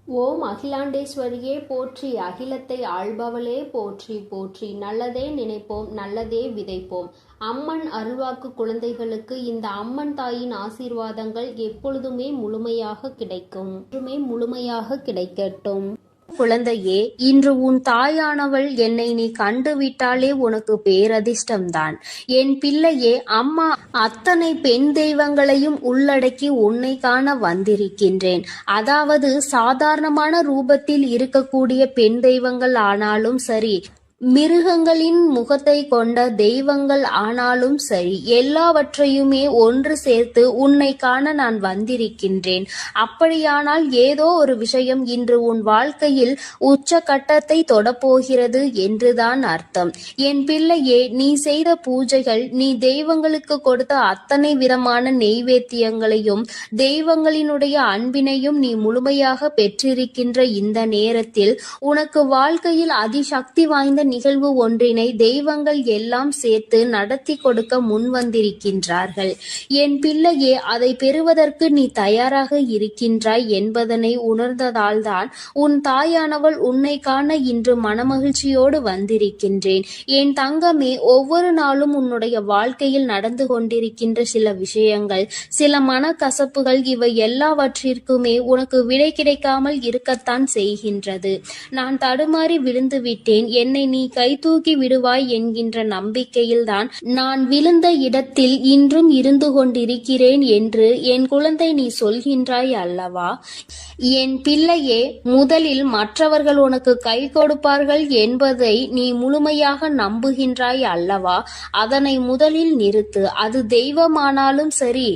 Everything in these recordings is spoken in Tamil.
ஓம் அகிலாண்டேஸ்வரியே போற்றி, அகிலத்தை ஆள்பவளே போற்றி போற்றி. நல்லதே நினைப்போம், நல்லதே விதைப்போம். அம்மன் அருள்வாக்கு குழந்தைகளுக்கு இந்த அம்மன் தாயின் ஆசீர்வாதங்கள் எப்பொழுதுமே முழுமையாக கிடைக்கும், முழுமையாக கிடைக்கட்டும். குழந்தையே, இன்று உன் தாயானவள் என்னை நீ கண்டுவிட்டாலே உனக்கு பேரதிர்ஷ்டம்தான். என் பிள்ளையே, அம்மா அத்தனை பெண் தெய்வங்களையும் உள்ளடக்கி உன்னை காண வந்திருக்கின்றேன். அதாவது சாதாரணமான ரூபத்தில் இருக்கக்கூடிய பெண் தெய்வங்கள் ஆனாலும் சரி, மிருகங்களின் முகத்தை கொண்ட தெய்வங்கள் ஆனாலும் சரி, எல்லாவற்றையுமே ஒன்று சேர்த்து உன்னை காண நான் வந்திருக்கின்றேன். அப்படியானால் ஏதோ ஒரு விஷயம் இன்று உன் வாழ்க்கையில் உச்ச கட்டத்தை தொடப்போகிறது என்றுதான் அர்த்தம். என் பிள்ளையே, நீ செய்த பூஜைகள், நீ தெய்வங்களுக்கு கொடுத்த அத்தனை விதமான நெய்வேத்தியங்களையும் தெய்வங்களினுடைய அன்பினையும் நீ முழுமையாக பெற்றிருக்கின்ற இந்த நேரத்தில் உனக்கு வாழ்க்கையில் அதிசக்தி வாய்ந்த நிகழ்வு ஒன்றினை தெய்வங்கள் எல்லாம் சேர்த்து நடத்தி கொடுக்க முன்வந்திருக்கின்றார்கள். என் பிள்ளையே, அதை பெறுவதற்கு நீ தயாராக இருக்கின்றாய் என்பதனை உணர்ந்ததால்தான் உன் தாயானவள் உன்னை காண இன்று மனமகிழ்ச்சியோடு வந்திருக்கின்றேன். என் தங்கமே, ஒவ்வொரு நாளும் உன்னுடைய வாழ்க்கையில் நடந்து கொண்டிருக்கின்ற சில விஷயங்கள், சில மனக்கசப்புகள், இவை எல்லாவற்றிற்குமே உனக்கு விடை கிடைக்காமல் இருக்கத்தான் செய்கின்றது. நான் தடுமாறி விழுந்து விட்டேன், என்னை நீ கை தூக்கி விடுவாய் என்கின்ற நம்பிக்கையில்தான் நான் விழுந்த இடத்தில் இன்றும் இருந்து கொண்டிருக்கிறேன் என்று என் குழந்தை நீ சொல்கின்றாய் அல்லவா? என் பிள்ளையே, முதலில் மற்றவர்கள் உனக்கு கை கொடுப்பார்கள் என்பதை நீ முழுமையாக நம்புகின்றாய் அல்லவா? அதனை முதலில் நிறுத்து. அது தெய்வமானாலும் சரி,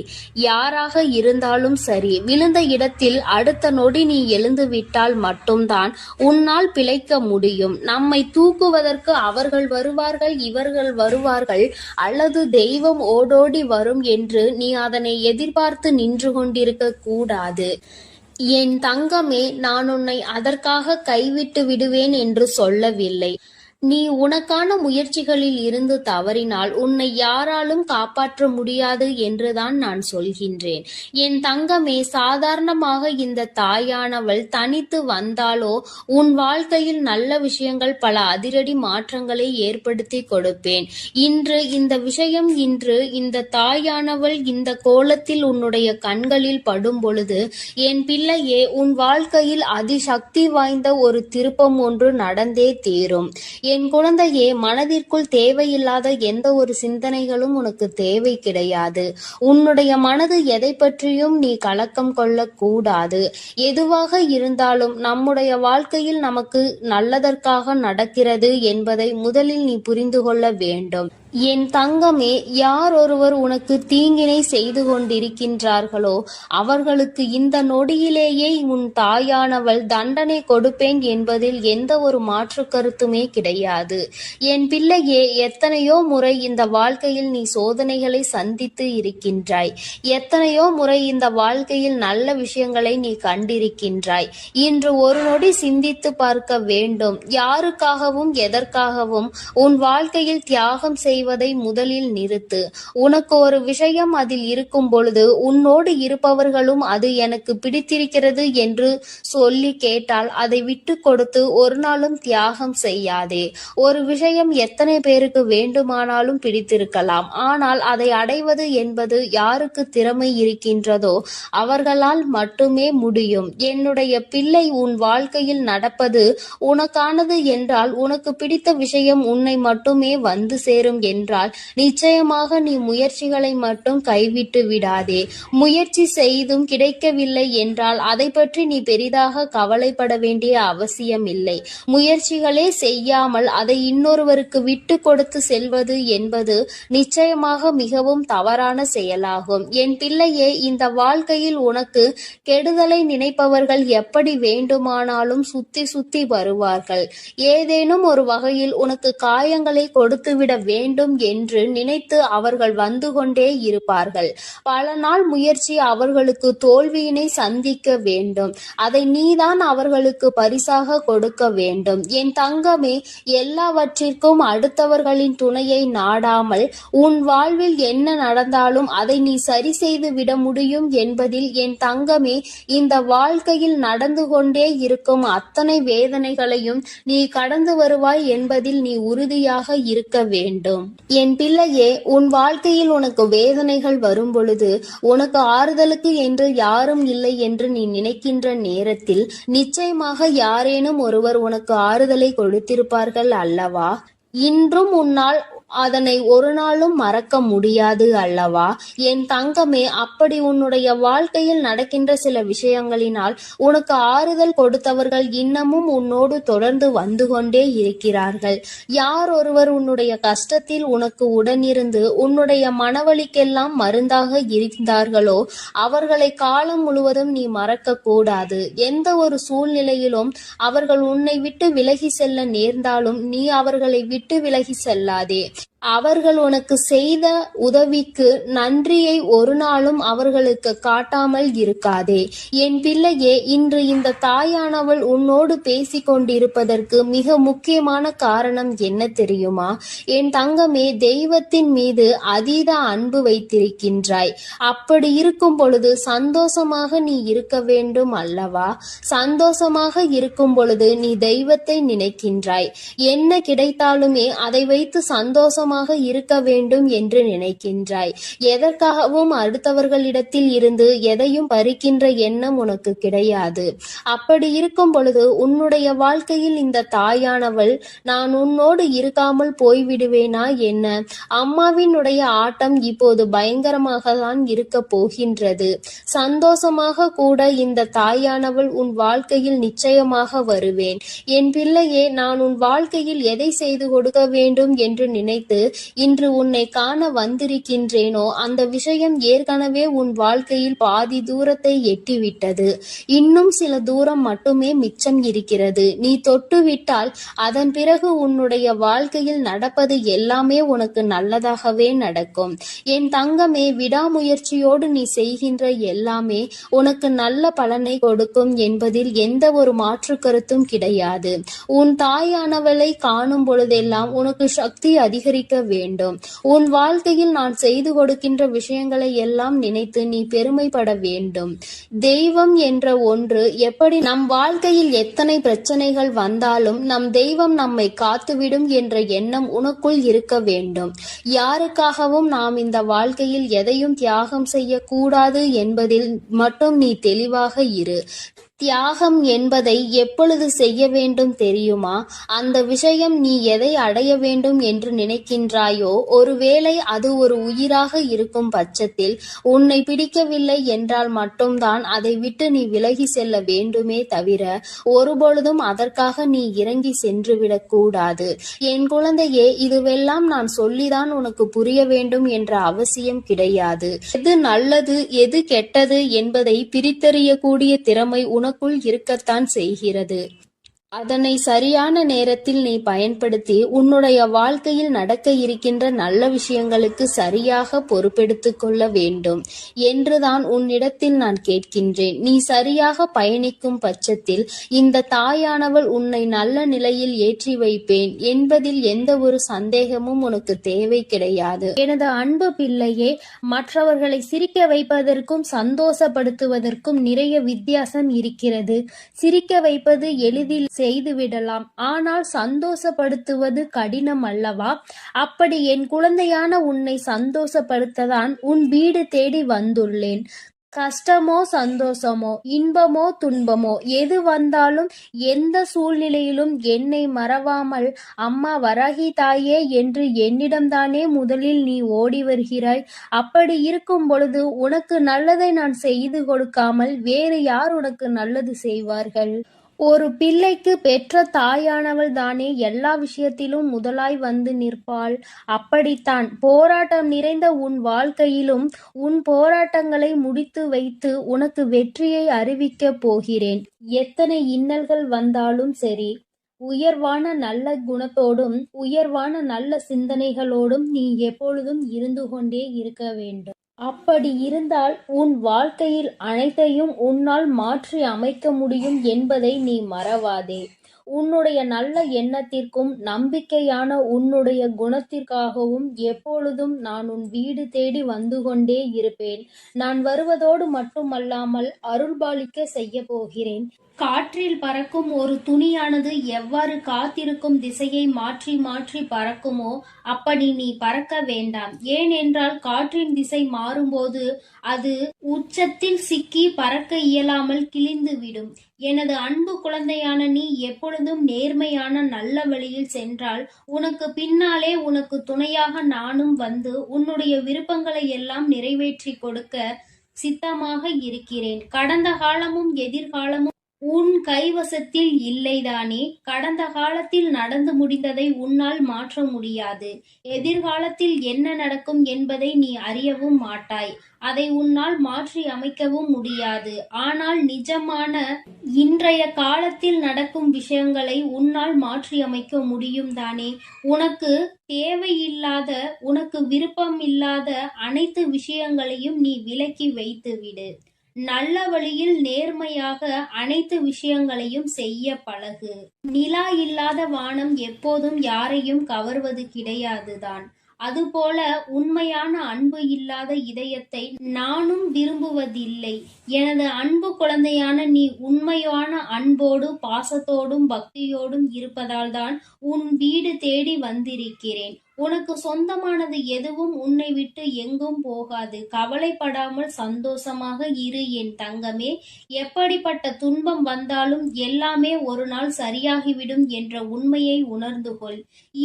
யாராக இருந்தாலும் சரி, விழுந்த இடத்தில் அடுத்த நொடி நீ எழுந்து விட்டால் மட்டும்தான் உன்னால் பிழைக்க முடியும். நம்மை தூக்குவதற்கு அவர்கள் வருவார்கள், இவர்கள் வருவார்கள், அல்லது தெய்வம் ஓடோடி வரும் என்று நீ அதனை எதிர்பார்த்து நின்று கொண்டிருக்க கூடாது. என் தங்கமே, நான் உன்னை அதற்காக கைவிட்டு விடுவேன் என்று சொல்லவில்லை. நீ உனக்கான முயற்சிகளில் இருந்து தவறினால் உன்னை யாராலும் காப்பாற்ற முடியாது என்றுதான் நான் சொல்கின்றேன். என் தங்கமே, சாதாரணமாக இந்த தாயானவள் தனித்து வந்தாலோ உன் வாழ்க்கையில் நல்ல விஷயங்கள், பல அதிரடி மாற்றங்களை ஏற்படுத்தி கொடுப்பேன். இன்று இந்த தாயானவள் இந்த கோலத்தில் உன்னுடைய கண்களில் படும் பொழுது, என் பிள்ளையே, உன் வாழ்க்கையில் அதிசக்தி வாய்ந்த ஒரு திருப்பம் ஒன்று நடந்தே தீரும். என் குழந்தையே, மனதிற்குள் தேவையில்லாத எந்த ஒரு சிந்தனைகளும் உனக்கு தேவை கிடையாது. உன்னுடைய மனது எதை பற்றியும் நீ கலக்கம் கொள்ளக்கூடாது. எதுவாக இருந்தாலும் நம்முடைய வாழ்க்கையில் நமக்கு நல்லதற்காக நடக்கிறது என்பதை முதலில் நீ புரிந்து கொள்ள வேண்டும். என் தங்கமே, யார் ஒருவர் உனக்கு தீங்கினை செய்து கொண்டிருக்கின்றார்களோ அவர்களுக்கு இந்த நொடியிலேயே உன் தாயானவள் தண்டனை கொடுப்பேன் என்பதில் எந்த ஒரு மாற்று கருத்துமே கிடையாது. என் பிள்ளையே, எத்தனையோ முறை இந்த வாழ்க்கையில் நீ சோதனைகளை சந்தித்து இருக்கின்றாய். எத்தனையோ முறை இந்த வாழ்க்கையில் நல்ல விஷயங்களை நீ கண்டிருக்கின்றாய். இன்று ஒரு நொடி சிந்தித்து பார்க்க வேண்டும். யாருக்காகவும் எதற்காகவும் உன் வாழ்க்கையில் தியாகம் செய்வதை முதலில் நிறுத்து. உனக்கு ஒரு விஷயம் அதில் இருக்கும் பொழுது உன்னோடு இருப்பவர்களும் அது எனக்கு பிடித்திருக்கிறது என்று சொல்லி கேட்டால் அதை விட்டு கொடுத்து ஒரு நாளும் தியாகம் செய்யாதே. ஒரு விஷயம் எத்தனை பேருக்கு வேண்டுமானாலும் பிடித்திருக்கலாம். ஆனால் அதை அடைவது என்பது யாருக்கு திறமை இருக்கின்றதோ அவர்களால் மட்டுமே முடியும். என்னுடைய பிள்ளை, உன் வாழ்க்கையில் நடப்பது உனக்கானது என்றால், உனக்கு பிடித்த விஷயம் உன்னை மட்டுமே வந்து சேரும் என்றால் நிச்சயமாக நீ முயற்சிகளை மட்டும் கைவிட்டு விடாதே. முயற்சி செய்தும் கிடைக்கவில்லை என்றால் அதை பற்றி நீ பெரிதாக கவலைப்பட வேண்டிய அவசியம் இல்லை. முயற்சிகளே செய்யாமல் அதை இன்னொருவருக்கு விட்டு கொடுத்து செல்வது என்பது நிச்சயமாக மிகவும் தவறான செயலாகும். என் பிள்ளையே, இந்த வாழ்க்கையில் உனக்கு கெடுதலை நினைப்பவர்கள் எப்படி வேண்டுமானாலும் சுத்தி சுத்தி வருவார்கள். ஏதேனும் ஒரு வகையில் உனக்கு காயங்களை கொடுத்துவிட வேண்டும் வேண்டும் என்று நினைத்து அவர்கள் வந்து கொண்டே இருப்பார்கள். பல நாள் முயற்சி அவர்களுக்கு தோல்வியினை சந்திக்க வேண்டும். அதை நீதான் அவர்களுக்கு பரிசாக கொடுக்க வேண்டும். என் தங்கமே, எல்லாவற்றிற்கும் அடுத்தவர்களின் துணையை நாடாமல் உன் வாழ்வில் என்ன நடந்தாலும் அதை நீ சரி செய்து விட முடியும் என்பதில் என் தங்கமே, இந்த வாழ்க்கையில் நடந்து கொண்டே இருக்கும் அத்தனை வேதனைகளையும் நீ கடந்து வருவாய் என்பதில் நீ உறுதியாக இருக்க வேண்டும். என் பிள்ளையே, உன் வாழ்க்கையில் உனக்கு வேதனைகள் வரும் பொழுது உனக்கு ஆறுதலுக்கு என்று யாரும் இல்லை என்று நீ நினைக்கின்ற நேரத்தில் நிச்சயமாக யாரேனும் ஒருவர் உனக்கு ஆறுதலை கொடுத்திருப்பார்கள் அல்லவா? இன்றும் உன்னால் அதனை ஒரு நாளும் மறக்க முடியாது அல்லவா? என் தங்கமே, அப்படி உன்னுடைய வாழ்க்கையில் நடக்கின்ற சில விஷயங்களினால் உனக்கு ஆறுதல் கொடுத்தவர்கள் இன்னமும் உன்னோடு தொடர்ந்து வந்து கொண்டே இருக்கிறார்கள். யார் ஒருவர் உன்னுடைய கஷ்டத்தில் உனக்கு உடனிருந்து உன்னுடைய மனவலிக்கெல்லாம் மருந்தாக இருந்தார்களோ அவர்களை காலம் முழுவதும் நீ மறக்க கூடாது. எந்த ஒரு சூழ்நிலையிலும் அவர்கள் உன்னை விட்டு விலகி செல்ல நேர்ந்தாலும் நீ அவர்களை விட்டு விலகி செல்லாதே. அவர்கள் உனக்கு செய்த உதவிக்கு நன்றியை ஒரு நாளும் அவர்களுக்கு காட்டாமல் இருக்காதே. என் பிள்ளையே, இன்று இந்த தாயானவள் உன்னோடு பேசிக் கொண்டிருப்பதற்கு மிக முக்கியமான காரணம் என்ன தெரியுமா? என் தங்கமே, தெய்வத்தின் மீது அதீத அன்பு வைத்திருக்கின்றாய். அப்படி இருக்கும் பொழுது சந்தோஷமாக நீ இருக்க வேண்டும் அல்லவா? சந்தோஷமாக இருக்கும் பொழுது நீ தெய்வத்தை நினைக்கின்றாய். என்ன கிடைத்தாலுமே அதை வைத்து சந்தோஷமாக இருக்க வேண்டும் என்று நினைக்கின்றாய். எதற்காகவும் அடுத்தவர்களிடத்தில் இருந்து எதையும் பறிக்கின்ற எண்ணம் உனக்கு கிடையாது. அப்படி இருக்கும் பொழுது உன்னுடைய வாழ்க்கையில் இந்த தாயானவள் நான் உன்னோடு இருக்காமல் போய்விடுவேனா என்ன? அம்மாவினுடைய ஆட்டம் இப்போது பயங்கரமாக தான் இருக்க போகின்றது. சந்தோஷமாக கூட இந்த தாயானவள் உன் வாழ்க்கையில் நிச்சயமாக வருவேன். என் பிள்ளையே, நான் உன் வாழ்க்கையில் எதை செய்து கொடுக்க வேண்டும் என்று நினைத்து இன்று உன்னை காண வந்திருக்கின்றேனோ அந்த விஷயம் ஏற்கனவே உன் வாழ்க்கையில் பாதி தூரத்தை எட்டிவிட்டது. இன்னும் சில தூரம் மட்டுமே மிச்சம் இருக்கிறது. நீ தொட்டுவிட்டால் அதன் பிறகு உன்னுடைய வாழ்க்கையில் நடப்பது எல்லாமே உனக்கு நல்லதாகவே நடக்கும். என் தங்கமே, விடாமுயற்சியோடு நீ செய்கின்ற எல்லாமே உனக்கு நல்ல பலனை கொடுக்கும் என்பதில் எந்த ஒரு மாற்று கருத்தும் கிடையாது. உன் தாயானவளை காணும் பொழுதெல்லாம் உனக்கு சக்தி அதிகரிக்க வேண்டும். உன் வாழ்க்கையில் நான் செய்து கொடுக்கின்ற விஷயங்களை எல்லாம் நினைத்து நீ பெருமைப்பட வேண்டும். தெய்வம் என்ற ஒன்று எப்படி நம் வாழ்க்கையில் எத்தனை பிரச்சனைகள் வந்தாலும் நம் தெய்வம் நம்மை காத்துவிடும் என்ற எண்ணம் உனக்குள் இருக்க வேண்டும். யாருக்காகவும் நாம் இந்த வாழ்க்கையில் எதையும் தியாகம் செய்யக்கூடாது என்பதில் மட்டும் நீ தெளிவாக இரு. தியாகம் என்பதை எப்பொழுது செய்ய வேண்டும் தெரியுமா? அந்த விஷயம் நீ எதை அடைய வேண்டும் என்று நினைக்கின்றாயோ ஒருவேளை அது ஒரு உயிராக இருக்கும் பட்சத்தில் உன்னை பிடிக்கவில்லை என்றால் மட்டும்தான் அதை விட்டு நீ விலகி செல்ல வேண்டுமே தவிர ஒருபொழுதும் அதற்காக நீ இறங்கி சென்றுவிடக் கூடாது. என் குழந்தையே, இதுவெல்லாம் நான் சொல்லிதான் உனக்கு புரிய வேண்டும் என்ற அவசியம் கிடையாது. எது நல்லது எது கெட்டது என்பதை பிரித்தறியக்கூடிய திறமை உனக்குள் இருக்கத்தான் செய்கிறது. அதனை சரியான நேரத்தில் நீ பயன்படுத்தி உன்னுடைய வாழ்க்கையில் நடக்க இருக்கின்ற நல்ல விஷயங்களுக்கு சரியாக பொறுப்பெடுத்துக் கொள்ள வேண்டும் என்றுதான் உன்னிடத்தில் நான் கேட்கின்றேன். நீ சரியாக பயணிக்கும் பட்சத்தில் இந்த தாயானவள் உன்னை நல்ல நிலையில் ஏற்றி வைப்பேன் என்பதில் எந்த ஒரு சந்தேகமும் உனக்கு தேவை கிடையாது. எனது அன்பு பிள்ளையே, மற்றவர்களை சிரிக்க வைப்பதற்கும் சந்தோஷப்படுத்துவதற்கும் நிறைய வித்தியாசம் இருக்கிறது. சிரிக்க வைப்பது எளிதில் செய்துவிடலாம், ஆனால் சந்தோஷப்படுத்துவது கடினம் அல்லவா? அப்படி என் குழந்தையான உன்னை சந்தோஷப்படுத்ததான் உன் வீடு தேடி வந்துள்ளேன். கஷ்டமோ சந்தோஷமோ இன்பமோ துன்பமோ எது வந்தாலும் எந்த சூழ்நிலையிலும் என்னை மறவாமல் அம்மா வராகி தாயே என்று என்னிடம்தானே முதலில் நீ ஓடி வருகிறாய். அப்படி இருக்கும் பொழுது உனக்கு நல்லதை நான் செய்து கொடுக்காமல் வேறு யார் உனக்கு நல்லது செய்வார்கள்? ஒரு பிள்ளைக்கு பெற்ற தாயானவள் தானே எல்லா விஷயத்திலும் முதலாய் வந்து நிற்பாள். அப்படித்தான் போராட்டம் நிறைந்த உன் வாழ்க்கையிலும் உன் போராட்டங்களை முடித்து வைத்து உனக்கு வெற்றியை அறிவிக்கப் போகிறேன். எத்தனை இன்னல்கள் வந்தாலும் சரி, உயர்வான நல்ல குணத்தோடும் உயர்வான நல்ல சிந்தனைகளோடும் நீ எப்பொழுதும் இருந்து கொண்டே இருக்க வேண்டும். அப்படி இருந்தால் உன் வாழ்க்கையில் அனைத்தையும் உன்னால் மாற்றி அமைக்க முடியும் என்பதை நீ மறவாதே. உன்னுடைய நல்ல எண்ணத்திற்கும் நம்பிக்கையான உன்னுடைய குணத்திற்காகவும் எப்பொழுதும் நான் உன் வீடு தேடி வந்து கொண்டே இருப்பேன். நான் வருவதோடு மட்டுமல்லாமல் அருள்பாலிக்க செய்ய போகிறேன். காற்றில் பறக்கும் ஒரு துணியானது எவ்வாறு காத்திருக்கும் திசையை மாற்றி மாற்றி பறக்குமோ அப்படி நீ பறக்க வேண்டாம். ஏனென்றால் காற்றின் திசை மாறும்போது அது உச்சத்தில் சிக்கி பறக்க இயலாமல் கிழிந்துவிடும். எனது அன்பு குழந்தையான நீ எப்பொழுதும் நேர்மையான நல்ல வழியில் சென்றால் உனக்கு பின்னாலே உனக்கு துணையாக நானும் வந்து உன்னுடைய விருப்பங்களை எல்லாம் நிறைவேற்றி கொடுக்க சித்தமாக இருக்கிறேன். கடந்த காலமும் எதிர்காலமும் உன் கைவசத்தில் இல்லைதானே? கடந்த காலத்தில் நடந்து முடிந்ததை உன்னால் மாற்ற முடியாது. எதிர்காலத்தில் என்ன நடக்கும் என்பதை நீ அறியவும் மாட்டாய். அதை உன்னால் மாற்றி அமைக்கவும் முடியாது. ஆனால் நிஜமான இன்றைய காலத்தில் நடக்கும் விஷயங்களை உன்னால் மாற்றி அமைக்க முடியும் தானே? உனக்கு தேவையில்லாத, உனக்கு விருப்பமில்லாத அனைத்து விஷயங்களையும் நீ விலக்கி வைத்துவிடு. நல்ல வழியில் நேர்மையாக அனைத்து விஷயங்களையும் செய்ய பழகு. நிலா இல்லாத வானம் எப்போதும் யாரையும் கவர்வது கிடையாதுதான். அதுபோல உண்மையான அன்பு இல்லாத இதயத்தை நானும் விரும்புவதில்லை. எனது அன்பு குழந்தையான நீ உண்மையான அன்போடு பாசத்தோடும் பக்தியோடும் இருப்பதால் தான் உன் வீடு தேடி வந்திருக்கிறேன். உனக்கு சொந்தமானது எதுவும் உன்னை விட்டு எங்கும் போகாது. கவலைப்படாமல் சந்தோஷமாக இரு என் தங்கமே. எப்படிப்பட்ட துன்பம் வந்தாலும் எல்லாமே ஒரு நாள் சரியாகிவிடும் என்ற உண்மையை உணர்ந்து கொள்.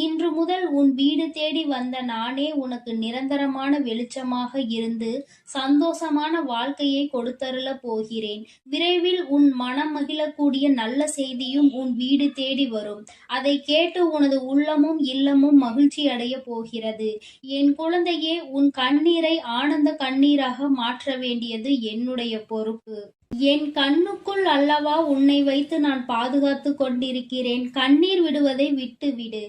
இன்று முதல் உன் வீடு தேடி வந்த நானே உனக்கு நிரந்தரமான வெளிச்சமாக இருந்து சந்தோஷமான வாழ்க்கையை கொடுத்தருள போகிறேன். விரைவில் உன் மனம் மகிழக்கூடிய நல்ல செய்தியும் உன் வீடு தேடி வரும். அதை கேட்டு உனது உள்ளமும் இல்லமும் மகிழ்ச்சி அடைய போகிறது. என் குழந்தையே, உன் கண்ணீரை ஆனந்த கண்ணீராக மாற்ற வேண்டியது என்னுடைய பொறுப்பு. என் கண்ணுக்குள் அல்லவா உன்னை வைத்து நான் பாதுகாத்து கொண்டிருக்கிறேன். கண்ணீர் விடுவதை விட்டுவிடு.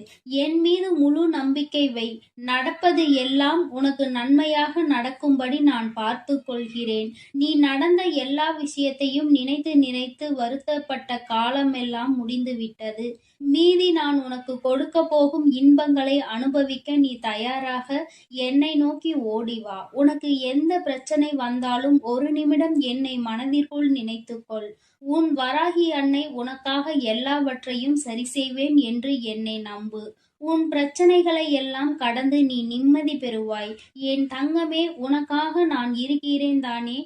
என் மீது முழு நம்பிக்கை வை. நடப்பது எல்லாம் உனக்கு நன்மையாக நடக்கும்படி நான் பார்த்து கொள்கிறேன். நீ நடந்த எல்லா விஷயத்தையும் நினைத்து நினைத்து வருத்தப்பட்ட காலமெல்லாம் முடிந்துவிட்டது. மீதி நான் உனக்கு கொடுக்க போகும் இன்பங்களை அனுபவிக்க நீ தயாராக என்னை நோக்கி ஓடிவா. உனக்கு எந்த பிரச்சனை வந்தாலும் ஒரு நிமிடம் என்னை மனதிற்குள் நினைத்துக்கொள். உன் வராகி அன்னை உனக்காக எல்லாவற்றையும் சரி செய்வேன் என்று என்னை நம்பு. உன் பிரச்சனைகளை எல்லாம் கடந்து நீ நிம்மதி பெறுவாய். என் தங்கமே, உனக்காக நான் இருக்கிறேன் தானே?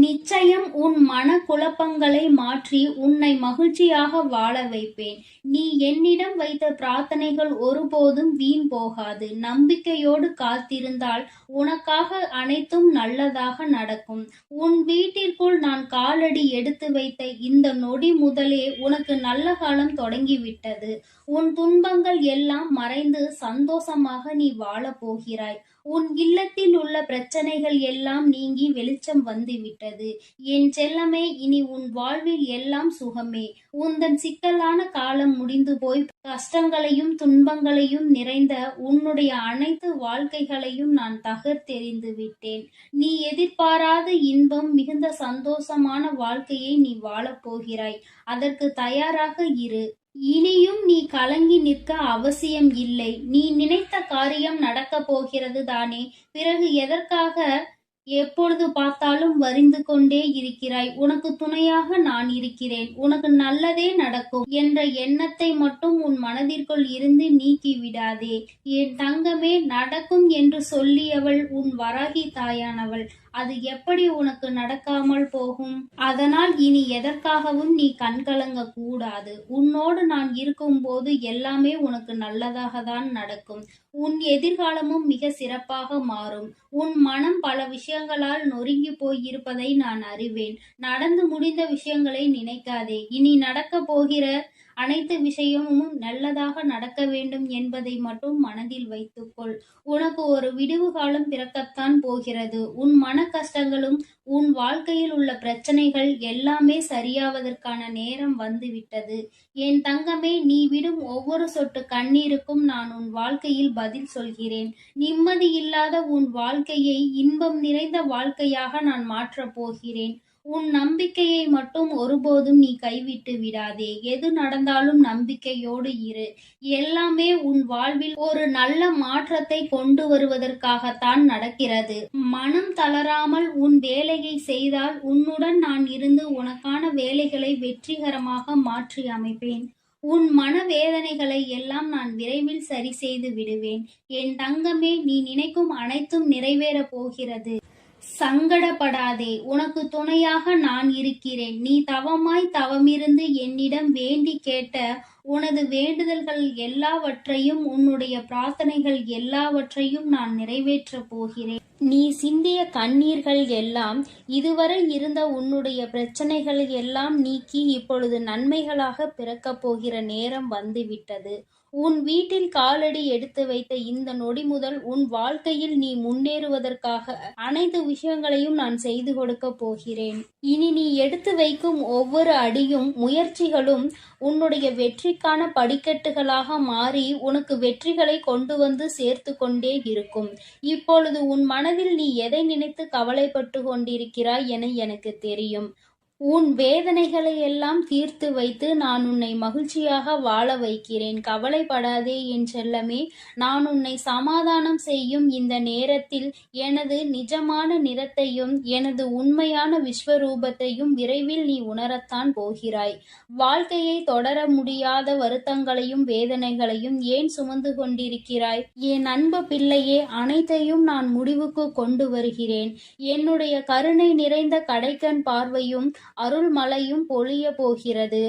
நிச்சயம் உன் மன குழப்பங்களை மாற்றி உன்னை மகிழ்ச்சியாக வாழ வைப்பேன். நீ என்னிடம் வைத்த பிரார்த்தனைகள் ஒருபோதும் வீண் போகாது. நம்பிக்கையோடு காத்திருந்தால் உனக்காக அனைத்தும் நல்லதாக நடக்கும். உன் வீட்டிற்குள் நான் காலடி எடுத்து வைத்த இந்த நொடி முதலே உனக்கு நல்ல காலம் தொடங்கிவிட்டது. உன் துன்பங்கள் எல்லாம் மறைந்து சந்தோஷமாக நீ வாழப் போகிறாய். உன் இல்லத்தில் உள்ள பிரச்சனைகள் எல்லாம் நீங்கி வெளிச்சம் வந்துவிட்டது. என் செல்லமே, இனி உன் வாழ்வில் எல்லாம் சுகமே. உந்தன் சிக்கலான காலம் முடிந்து போய் கஷ்டங்களையும் துன்பங்களையும் நிறைந்த உன்னுடைய அனைத்து வாழ்க்கைகளையும் நான் தகர்த்தெறிந்து விட்டேன். நீ எதிர்பாராத இன்பம் மிகுந்த சந்தோஷமான வாழ்க்கையை நீ வாழப்போகிறாய். அதற்கு தயாராக இரு. இனியும் நீ கலங்கி நிற்க அவசியம் இல்லை. நீ நினைத்த காரியம் நடக்கப் போகிறது தானே? பிறகு எதற்காக எப்பொழுது பார்த்தாலும் வரிந்து கொண்டே இருக்கிறாய்? உனக்கு துணையாக நான் இருக்கிறேன். உனக்கு நல்லதே நடக்கும் என்ற எண்ணத்தை மட்டும் உன் மனதிற்குள் இருந்து நீக்கி விடாதே. என் தங்கமே, நடக்கும் என்று சொல்லியவள் உன் வராகி தாயானவள். அது எப்படி உனக்கு நடக்காமல் போகும்? அதனால் இனி எதற்காகவும் நீ கண்கலங்க கூடாது. உன்னோடு நான் இருக்கும்போது எல்லாமே உனக்கு நல்லதாக தான் நடக்கும். உன் எதிர்காலமும் மிக சிறப்பாக மாறும். உன் மனம் பல விஷயங்களால் நொறுங்கி போயிருப்பதை நான் அறிவேன். நடந்து முடிந்த விஷயங்களை நினைக்காதே. இனி நடக்க போகிற அனைத்து விஷயமும் நல்லதாக நடக்க வேண்டும் என்பதை மட்டும் மனதில் வைத்துக்கொள். உனக்கு ஒரு விடிவு காலம் பிறக்கத்தான் போகிறது. உன் மன கஷ்டங்களும் உன் வாழ்க்கையில் உள்ள பிரச்சனைகள் எல்லாமே சரியாவதற்கான நேரம் வந்துவிட்டது. என் தங்கமே, நீ விடும் ஒவ்வொரு சொட்டு கண்ணீருக்கும் நான் உன் வாழ்க்கையில் பதில் சொல்கிறேன். நிம்மதி இல்லாத உன் வாழ்க்கையை இன்பம் நிறைந்த வாழ்க்கையாக நான் மாற்றப் போகிறேன். உன் நம்பிக்கையை மட்டும் ஒருபோதும் நீ கைவிட்டு விடாதே. எது நடந்தாலும் நம்பிக்கையோடு இரு. எல்லாமே உன் வாழ்வில் ஒரு நல்ல மாற்றத்தை கொண்டு வருவதற்காகத்தான் நடக்கிறது. மனம் தளராமல் உன் வேலையை செய்தால் உன்னுடன் நான் இருந்து உனக்கான வேலைகளை வெற்றிகரமாக மாற்றி அமைப்பேன். உன் மனவேதனைகளை எல்லாம் நான் விரைவில் சரி செய்து விடுவேன். என் தங்கமே, நீ நினைக்கும் அனைத்தும் நிறைவேறப் போகிறது. சங்கடப்படாதே, உனக்கு துணையாக நான் இருக்கிறேன். நீ தவமிருந்து என்னிடம் வேண்டி கேட்ட உனது வேண்டுதல்கள் எல்லாவற்றையும், உன்னுடைய பிரார்த்தனைகள் எல்லாவற்றையும் நான் நிறைவேற்றப் போகிறேன். நீ சிந்திய கண்ணீர்கள் எல்லாம், இதுவரை இருந்த உன்னுடைய பிரச்சனைகள் எல்லாம் நீக்கி இப்பொழுது நன்மைகளாக பிறக்கப் போகிற நேரம் வந்துவிட்டது. உன் வீட்டில் காலடி எடுத்து வைத்த இந்த நொடி முதல் உன் வாழ்க்கையில் நீ முன்னேறுவதற்காக அனைத்து விஷயங்களையும் நான் செய்து கொடுக்க போகிறேன். இனி நீ எடுத்து வைக்கும் ஒவ்வொரு அடியும் முயற்சிகளும் உன்னுடைய வெற்றிக்கான படிக்கட்டுகளாக மாறி உனக்கு வெற்றிகளை கொண்டு வந்து சேர்த்து கொண்டே இருக்கும். இப்பொழுது உன் மனதில் நீ எதை நினைத்து கவலைப்பட்டு கொண்டிருக்கிறாய் என எனக்கு தெரியும். உன் வேதனைகளை எல்லாம் தீர்த்து வைத்து நான் உன்னை மகிழ்ச்சியாக வாழ வைக்கிறேன். கவலைப்படாதே என் செல்லமே. நான் உன்னை சமாதானம் செய்யும் இந்த நேரத்தில் எனது நிஜமான நிறத்தையும் எனது உண்மையான விஸ்வரூபத்தையும் விரைவில் நீ உணரத்தான் போகிறாய். வாழ்க்கையை தொடர முடியாத வருத்தங்களையும் வேதனைகளையும் ஏன் சுமந்து கொண்டிருக்கிறாய்? என் அன்பு பிள்ளையே, அனைத்தையும் நான் முடிவுக்கு கொண்டு வருகிறேன். என்னுடைய கருணை நிறைந்த கடைக்கண் பார்வையும் அருள் மழையும் பொழிய போகிறது.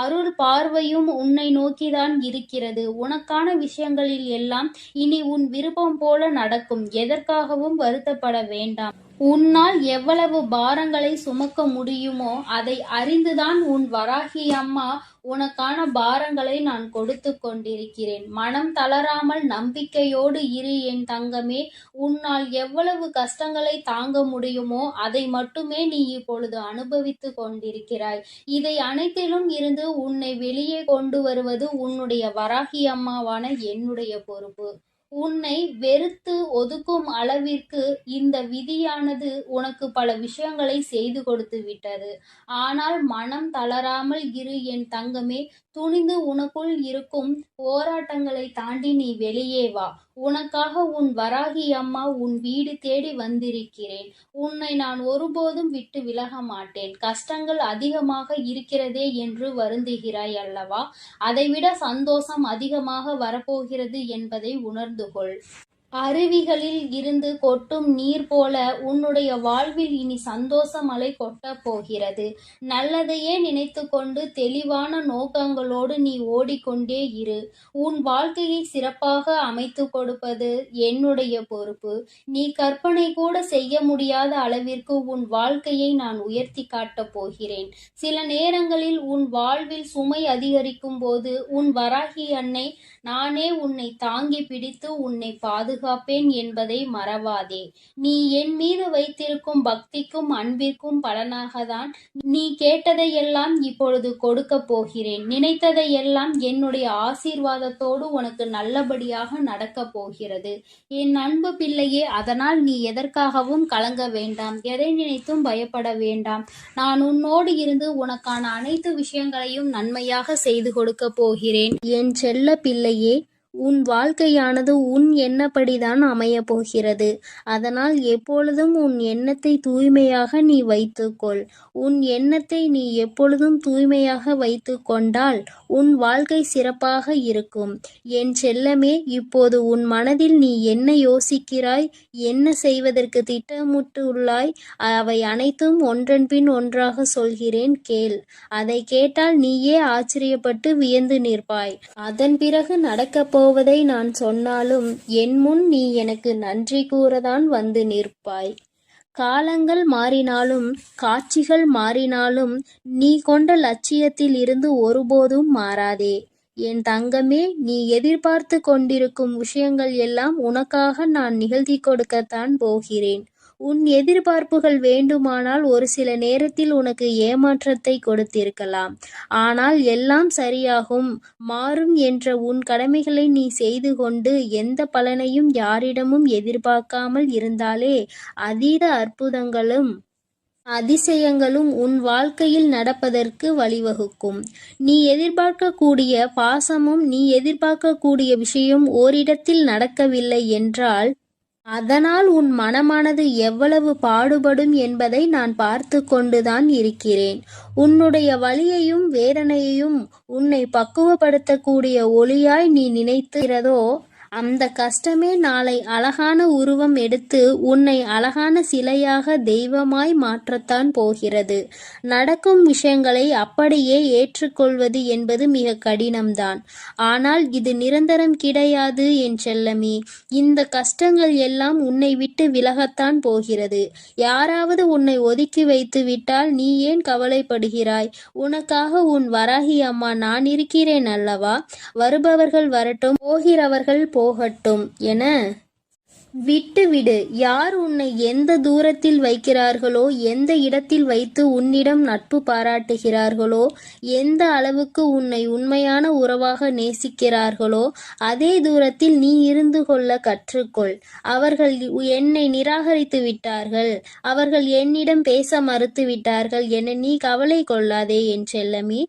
அருள் பார்வையும் உன்னை நோக்கிதான் இருக்கிறது. உனக்கான விஷயங்களில் எல்லாம் இனி உன் விருப்பம் போல நடக்கும். எதற்காகவும் வருத்தப்பட வேண்டாம். உன்னால் எவ்வளவு பாரங்களை சுமக்க முடியுமோ அதை அறிந்துதான் உன் வராகி அம்மா உனக்கான பாரங்களை நான் கொடுத்து கொண்டிருக்கிறேன். மனம் தளராமல் நம்பிக்கையோடு இரு என் தங்கமே. உன்னால் எவ்வளவு கஷ்டங்களை தாங்க முடியுமோ அதை மட்டுமே நீ இப்பொழுது அனுபவித்து கொண்டிருக்கிறாய். இதை அனைத்திலும் இருந்து உன்னை வெளியே கொண்டு வருவது உன்னுடைய வராகி அம்மாவான என்னுடைய பொறுப்பு. உன்னை வெறுத்து ஒதுக்கும் அளவிற்கு இந்த விதியானது உனக்கு பல விஷயங்களை செய்து கொடுத்து விட்டது. ஆனால் மனம் தளராமல் இரு என் தங்கமே. துணிந்து உனக்குள் இருக்கும் போராட்டங்களை தாண்டி நீ வெளியே வா. உனக்காக உன் வராகி அம்மா உன் வீடு தேடி வந்திருக்கிறேன். உன்னை நான் ஒருபோதும் விட்டு விலக மாட்டேன். கஷ்டங்கள் அதிகமாக இருக்கிறதே என்று வருந்துகிறாய் அல்லவா? அதைவிட சந்தோஷம் அதிகமாக வரப்போகிறது என்பதை உணர்ந்து கொள். அருவிகளில் இருந்து கொட்டும் நீர் போல உன்னுடைய வாழ்வில் இனி சந்தோஷ மழை கொட்டப் போகிறது. நல்லதையே நினைத்து கொண்டு தெளிவான நோக்கங்களோடு நீ ஓடிக்கொண்டே இரு. உன் வாழ்க்கையை சிறப்பாக அமைத்து கொடுப்பது என்னுடைய பொறுப்பு. நீ கற்பனை கூட செய்ய முடியாத அளவிற்கு உன் வாழ்க்கையை நான் உயர்த்தி காட்டப் போகிறேன். சில நேரங்களில் உன் வாழ்வில் சுமை அதிகரிக்கும் போது உன் வராகி அன்னை நானே உன்னை தாங்கி பிடித்து உன்னை பாதுகாப்பேன் என்பதை மறவாதே. நீ என் மீது வைத்திருக்கும் பக்திக்கும் அன்பிற்கும் பலனாகத்தான் நீ கேட்டதையெல்லாம் இப்பொழுது கொடுக்க போகிறேன். நினைத்ததையெல்லாம் என்னுடைய ஆசீர்வாதத்தோடு உனக்கு நல்லபடியாக நடக்கப் போகிறது. என் அன்பு பிள்ளையே, அதனால் நீ எதற்காகவும் கலங்க வேண்டாம். எதை நினைத்தும் பயப்பட வேண்டாம். நான் உன்னோடு இருந்து உனக்கான அனைத்து விஷயங்களையும் நன்மையாக செய்து கொடுக்க போகிறேன். என் செல்ல பிள்ளை, உன் வாழ்க்கையானது உன் எண்ணப்படிதான் அமையப் போகிறது. அதனால் எப்பொழுதும் உன் எண்ணத்தை தூய்மையாக நீ வைத்துக்கொள். உன் எண்ணத்தை நீ எப்பொழுதும் தூய்மையாக வைத்து கொண்டால் உன் வாழ்க்கை சிறப்பாக இருக்கும். என் செல்லமே, இப்போது உன் மனதில் நீ என்ன யோசிக்கிறாய், என்ன செய்வதற்கு திட்டமிட்டுள்ளாய், அவை அனைத்தும் ஒன்றன் பின் ஒன்றாக சொல்கிறேன், கேள். அதை கேட்டால் நீயே ஆச்சரியப்பட்டு வியந்து நிற்பாய். அதன் பிறகு நடக்கப் போவதை நான் சொன்னாலும் என் முன் நீ எனக்கு நன்றி கூறதான் வந்து நிற்பாய். காலங்கள் மாறினாலும் காட்சிகள் மாறினாலும் நீ கொண்ட லட்சியத்தில் இருந்து ஒருபோதும் மாறாதே. என் தங்கமே, நீ எதிர்பார்த்து கொண்டிருக்கும் விஷயங்கள் எல்லாம் உனக்காக நான் நிகழ்த்தி கொடுக்கத்தான் போகிறேன். உன் எதிர்பார்ப்புகள் வேண்டுமானால் ஒரு சில நேரத்தில் உனக்கு ஏமாற்றத்தை கொடுத்திருக்கலாம். ஆனால் எல்லாம் சரியாகும், மாறும் என்ற உன் கடமைகளை நீ செய்து கொண்டு எந்த பலனையும் யாரிடமும் எதிர்பார்க்காமல் இருந்தாலே அதீத அற்புதங்களும் அதிசயங்களும் உன் வாழ்க்கையில் நடப்பதற்கு வழிவகுக்கும். நீ எதிர்பார்க்கக்கூடிய பாசமும் நீ எதிர்பார்க்கக்கூடிய விஷயம் ஓரிடத்தில் நடக்கவில்லை என்றால் அதனால் உன் மனமானது எவ்வளவு பாடுபடும் என்பதை நான் பார்த்து கொண்டுதான் இருக்கிறேன். உன்னுடைய வலியையும் வேதனையையும் உன்னை பக்குவப்படுத்தக்கூடிய ஒளியாய் நீ நினைக்கிறதோ அந்த கஷ்டமே நாளை அழகான உருவம் எடுத்து உன்னை அழகான சிலையாக தெய்வமாய் மாற்றத்தான் போகிறது. நடக்கும் விஷயங்களை அப்படியே ஏற்றுக்கொள்வது என்பது மிக கடினம்தான். ஆனால் இது நிரந்தரம் கிடையாது என் செல்லமே. இந்த கஷ்டங்கள் எல்லாம் உன்னை விட்டு விலகத்தான் போகிறது. யாராவது உன்னை ஒதுக்கி வைத்து விட்டால் நீ ஏன் கவலைப்படுகிறாய்? உனக்காக உன் வராகி அம்மா நான் இருக்கிறேன் அல்லவா? வருபவர்கள் வரட்டும், போகிறவர்கள் போகட்டும் என விட்டுவிடு. யார் உன்னை எந்த தூரத்தில் வைக்கிறார்களோ, எந்த இடத்தில் வைத்து உன்னிடம் நட்பு பாராட்டுகிறார்களோ, எந்த அளவுக்கு உன்னை உண்மையான உறவாக நேசிக்கிறார்களோ அதே தூரத்தில் நீ இருந்து கொள்ள கற்றுக்கொள். அவர்கள் என்னை நிராகரித்து விட்டார்கள், அவர்கள் என்னிடம் பேச மறுத்து விட்டார்கள் என நீ கவலை கொள்ளாதே என் செல்லமே.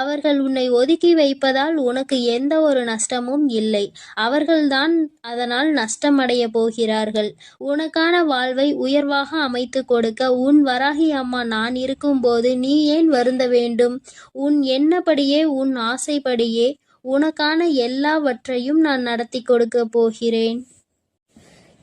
அவர்கள் உன்னை ஒதுக்கி வைப்பதால் உனக்கு எந்த ஒரு நஷ்டமும் இல்லை. அவர்கள்தான் அதனால் நஷ்டமடைய போகிறார்கள். உனக்கான வாழ்வை உயர்வாக அமைத்து கொடுக்க உன் வராகி அம்மா நான் இருக்கும்போது நீ ஏன் வருந்த வேண்டும்? உன் எண்ணப்படியே உன் ஆசைப்படியே உனக்கான எல்லாவற்றையும் நான் நடத்தி கொடுக்க போகிறேன்.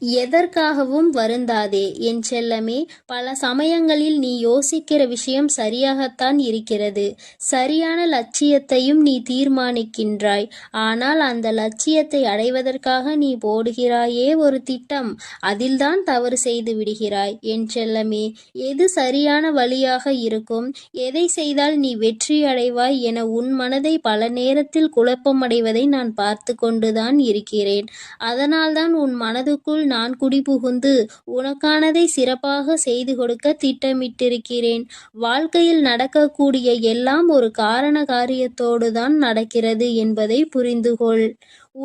எதற்காகவும் வருந்தாதே என் செல்லமே. பல சமயங்களில் நீ யோசிக்கிற விஷயம் சரியாகத்தான் இருக்கிறது. சரியான லட்சியத்தையும் நீ தீர்மானிக்கின்றாய். ஆனால் அந்த லட்சியத்தை அடைவதற்காக நீ போடுகிறாயே ஒரு திட்டம், அதில்தான் தவறு செய்து விடுகிறாய் என் செல்லமே. எது சரியான வழியாக இருக்கும், எதை செய்தால் நீ வெற்றி அடைவாய் என உன் மனதை பல நேரத்தில் குழப்பமடைவதை நான் பார்த்து கொண்டுதான் இருக்கிறேன். அதனால்தான் உன் மனதுக்குள் நான் குடிபுகுந்து உனக்கானதை சிறப்பாக செய்து கொடுக்க திட்டமிட்டிருக்கிறேன். வாழ்க்கையில் நடக்கக்கூடிய எல்லாம் ஒரு காரண காரியத்தோடு தான் நடக்கிறது என்பதை புரிந்துகொள்.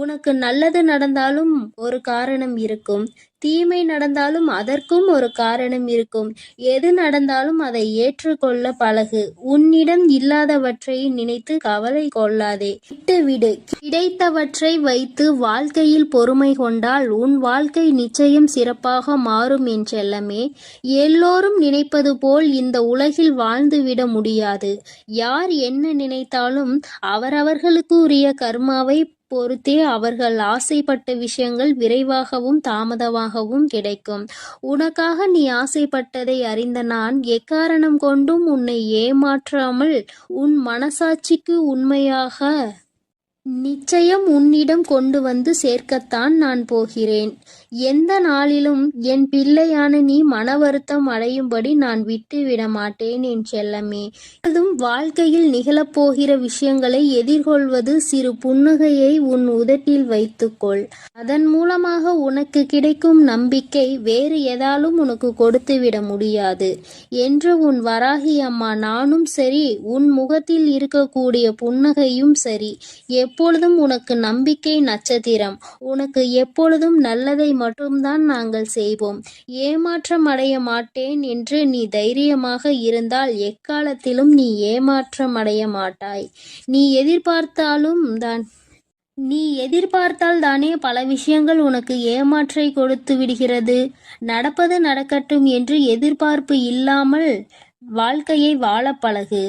உனக்கு நல்லது நடந்தாலும் ஒரு காரணம் இருக்கும், தீமை நடந்தாலும் அதற்கும் ஒரு காரணம் இருக்கும். எது நடந்தாலும் அதை ஏற்றுக்கொள்ள பழகு. உன்னிடம் இல்லாதவற்றை நினைத்து கவலை கொள்ளாதே, விட்டுவிடு. கிடைத்தவற்றை வைத்து வாழ்க்கையில் பொறுமை கொண்டால் உன் வாழ்க்கை நிச்சயம் சிறப்பாக மாறும் என் செல்லமே. எல்லோரும் நினைப்பது போல் இந்த உலகில் வாழ்ந்துவிட முடியாது. யார் என்ன நினைத்தாலும் அவரவர்களுக்கு உரிய கர்மாவை பொறுத்தே அவர்கள் ஆசைப்பட்ட விஷயங்கள் விரைவாகவும் தாமதமாகவும் கிடைக்கும். உனக்காக நீ ஆசைப்பட்டதை அறிந்த நான் எக்காரணம் கொண்டும் உன்னை ஏமாற்றாமல் உன் மனசாட்சிக்கு உண்மையாக நிச்சயம் உன்னிடம் கொண்டு வந்து சேர்க்கத்தான் நான் போகிறேன். எந்த நாளிலும் என் பிள்ளையான நீ மன வருத்தம் அடையும்படி நான் விட்டு விட மாட்டேன் என் செல்லமே. அதுவும் வாழ்க்கையில் நிகழப்போகிற விஷயங்களை எதிர்கொள்வது சிறு புன்னகையை உன் உதட்டில் வைத்துக்கொள். அதன் மூலமாக உனக்கு கிடைக்கும் நம்பிக்கை வேறு எதாலும் உனக்கு கொடுத்து விட முடியாது என்று உன் வராகி அம்மா நானும் சரி, உன் முகத்தில் இருக்கக்கூடிய புன்னகையும் சரி, எப்பொழுதும் உனக்கு நம்பிக்கை நட்சத்திரம். உனக்கு எப்பொழுதும் நல்லதை மட்டும்தான் நாங்கள் செய்வோம். ஏமாற்றம் அடைய மாட்டேன் என்று நீ தைரியமாக இருந்தால் எக்காலத்திலும் நீ ஏமாற்றம் அடைய மாட்டாய். நீ எதிர்பார்த்தால் தானே பல விஷயங்கள் உனக்கு ஏமாற்றை கொடுத்து விடுகிறது. நடப்பது நடக்கட்டும் என்று எதிர்பார்ப்பு இல்லாமல் வாழ்க்கையை வாழ பழகு.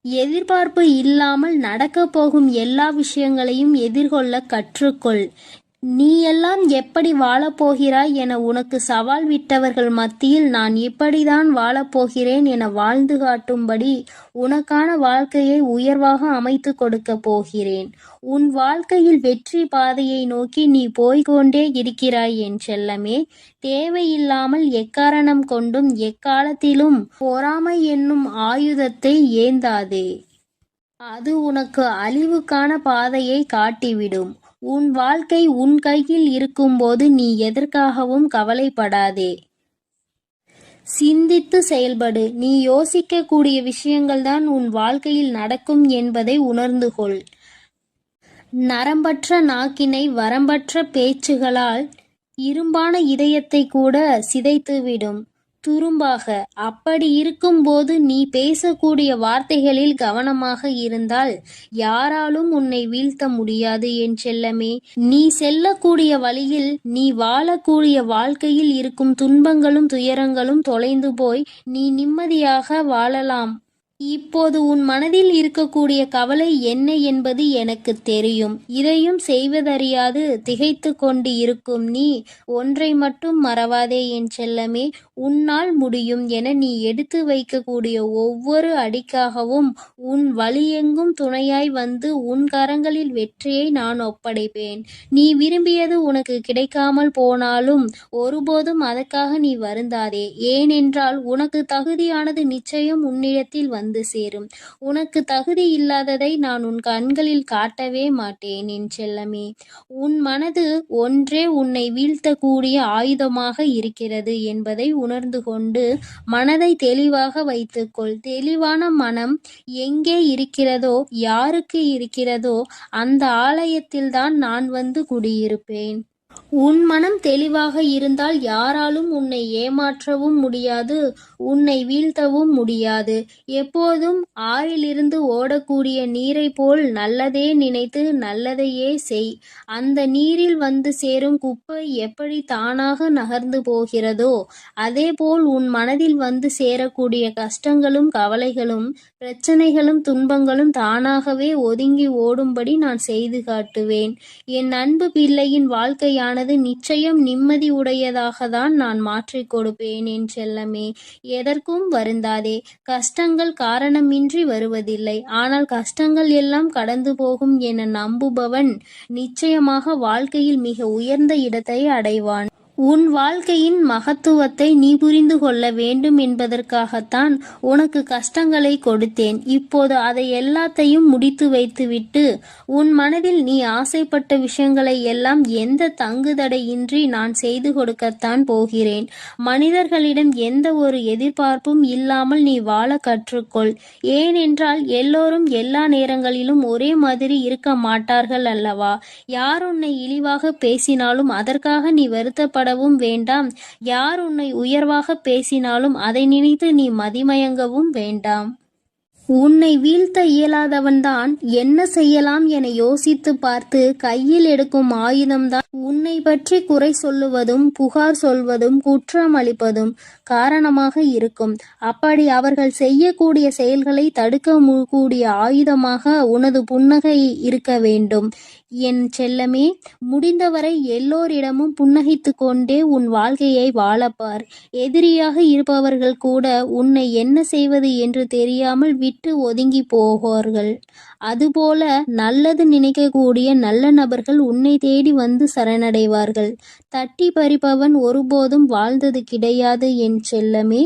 எதிர்பார்ப்பு இல்லாமல் நடக்க போகும் எல்லா விஷயங்களையும் எதிர்கொள்ள கற்றுக்கொள். நீ எல்லாம் எப்படி வாழப்போகிறாய் என உனக்கு சவால் விட்டவர்கள் மத்தியில் நான் இப்படிதான் வாழப்போகிறேன் என வாழ்ந்து காட்டும்படி உனக்கான வாழ்க்கையை உயர்வாக அமைத்து கொடுக்க போகிறேன். உன் வாழ்க்கையில் வெற்றி பாதையை நோக்கி நீ போய்கொண்டே இருக்கிறாய் என் செல்லமே. தேவையில்லாமல் எக்காரணம் கொண்டும் எக்காலத்திலும் பொறாமை என்னும் ஆயுதத்தை ஏந்தாதே. அது உனக்கு அழிவுக்கான பாதையை காட்டிவிடும். உன் வாழ்க்கை உன் கையில் இருக்கும்போது நீ எதற்காகவும் கவலைப்படாதே. சிந்தித்து செயல்படு. நீ யோசிக்கக்கூடிய விஷயங்கள்தான் உன் வாழ்க்கையில் நடக்கும் என்பதை உணர்ந்து கொள். நரம்பற்ற நாக்கினை வரம்பற்ற பேச்சுகளால் இரும்பான இதயத்தை கூட சிதைத்துவிடும் துரும்பாக. அப்படி இருக்கும்போது நீ பேசக்கூடிய வார்த்தைகளில் கவனமாக இருந்தால் யாராலும் உன்னை வீழ்த்த முடியாது என் செல்லமே. நீ செல்லக்கூடிய வழியில், நீ வாழக்கூடிய வாழ்க்கையில் இருக்கும் துன்பங்களும் துயரங்களும் தொலைந்து போய் நீ நிம்மதியாக வாழலாம். இப்போது உன் மனதில் இருக்கக்கூடிய கவலை என்ன என்பது எனக்கு தெரியும். இதையும் செய்வதறியாது திகைத்து கொண்டு இருக்கும் நீ ஒன்றை மட்டும் மறவாதே என் செல்லமே. உன்னால் முடியும் என நீ எடுத்து வைக்கக்கூடிய ஒவ்வொரு அடிக்காகவும் உன் வழியெங்கும் துணையாய் வந்து உன் கரங்களில் வெற்றியை நான் ஒப்படைப்பேன். நீ விரும்பியது உனக்கு கிடைக்காமல் போனாலும் ஒருபோதும் அதற்காக நீ வருந்தாதே. ஏனென்றால் உனக்கு தகுதியானது நிச்சயம் உன்னிடத்தில் வந்து சேரும். உனக்கு தகுதி இல்லாததை நான் உன் கண்களில் காட்டவே மாட்டேன் என் செல்லமே. உன் மனது ஒன்றே உன்னை வீழ்த்தக்கூடிய ஆயுதமாக இருக்கிறது என்பதை உணர்ந்து கொண்டு மனதை தெளிவாக வைத்துக்கொள். தெளிவான மனம் எங்கே இருக்கிறதோ, யாருக்கு இருக்கிறதோ அந்த ஆலயத்தில்தான் நான் வந்து குடியிருப்பேன். உன் மனம் தெளிவாக இருந்தால் யாராலும் உன்னை ஏமாற்றவும் முடியாது, உன்னை வீழ்த்தவும் முடியாது. எப்போதும் ஆறிலிருந்து ஓடக்கூடிய நீரை போல் நல்லதே நினைத்து நல்லதையே செய். அந்த நீரில் வந்து சேரும் குப்பை எப்படி தானாக நகர்ந்து போகிறதோ அதேபோல் உன் மனதில் வந்து சேரக்கூடிய கஷ்டங்களும் கவலைகளும் பிரச்சனைகளும் துன்பங்களும் தானாகவே ஒதுங்கி ஓடும்படி நான் செய்து காட்டுவேன். என் அன்பு பிள்ளையின் வாழ்க்கையானது நிச்சயம் நிம்மதி உடையதாகத்தான் நான் மாற்றிக் கொடுப்பேன் என் செல்லமே. எதற்கும் வருந்தாதே. கஷ்டங்கள் காரணமின்றி வருவதில்லை. ஆனால் கஷ்டங்கள் எல்லாம் கடந்து போகும் என நம்புபவன் நிச்சயமாக வாழ்க்கையில் மிக உயர்ந்த இடத்தை அடைவான். உன் வாழ்க்கையின் மகத்துவத்தை நீ புரிந்து கொள்ள வேண்டும் என்பதற்காகத்தான் உனக்கு கஷ்டங்களை கொடுத்தேன். இப்போது அதை எல்லாத்தையும் முடித்து வைத்துவிட்டு உன் மனதில் நீ ஆசைப்பட்ட விஷயங்களை எல்லாம் எந்த தங்குதடையின்றி நான் செய்து கொடுக்கத்தான் போகிறேன். மனிதர்களிடம் எந்த ஒரு எதிர்பார்ப்பும் இல்லாமல் நீ வாழ கற்றுக்கொள். ஏனென்றால் எல்லோரும் எல்லா நேரங்களிலும் ஒரே மாதிரி இருக்க மாட்டார்கள் அல்லவா? யார் உன்னை இழிவாக பேசினாலும் அதற்காக நீ வருத்தப்பட வேண்டாம். யார் உன்னை உயர்வாக பேசினாலும் அதை நினைத்து நீ மதிமயங்கவும் வேண்டாம். உன்னை வீழ்த்த இயலாதவன்தான் என்ன செய்யலாம் என யோசித்து பார்த்து கையில் எடுக்கும் ஆயுதம்தான் உன்னை பற்றி குறை சொல்லுவதும் புகார் சொல்வதும் குற்றம் அளிப்பதும் காரணமாக இருக்கும். அப்படி அவர்கள் செய்யக்கூடிய செயல்களை தடுக்க கூடிய ஆயுதமாக உனது புன்னகை இருக்க வேண்டும் என் செல்லமே. முடிந்தவரை எல்லோரிடமும் புன்னகைத்து கொண்டே உன் வாழ்க்கையை வாழப்பார். எதிரியாக இருப்பவர்கள் கூட உன்னை என்ன செய்வது என்று தெரியாமல் விட்டு ஒதுங்கி போவார்கள். அதுபோல நல்லது நினைக்கக்கூடிய நல்ல நபர்கள் உன்னை தேடி வந்து சரணடைவார்கள். தட்டி பறிப்பவன் ஒருபோதும் வாழ்ந்தது கிடையாது என் செல்லமே.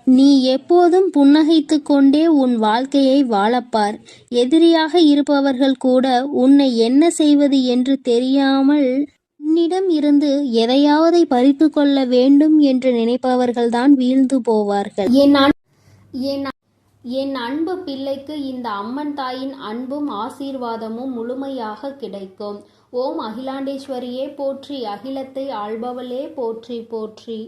நீ எப்போதும் புன்னகைத்து கொண்டே உன் வாழ்க்கையை வாழப்பார். எதிரியாக இருப்பவர்கள் கூட உன்னை என்ன செய்வது என்று தெரியாமல் உன்னிடம் இருந்து எதையாவதை பறித்து கொள்ள வேண்டும் என்று நினைப்பவர்கள்தான் வீழ்ந்து போவார்கள். என் அன்பு பிள்ளைக்கு இந்த அம்மன் தாயின் அன்பும் ஆசீர்வாதமும் முழுமையாக கிடைக்கும். ஓம் அகிலாண்டேஸ்வரியே போற்றி, அகிலத்தை ஆள்பவளே போற்றி போற்றி.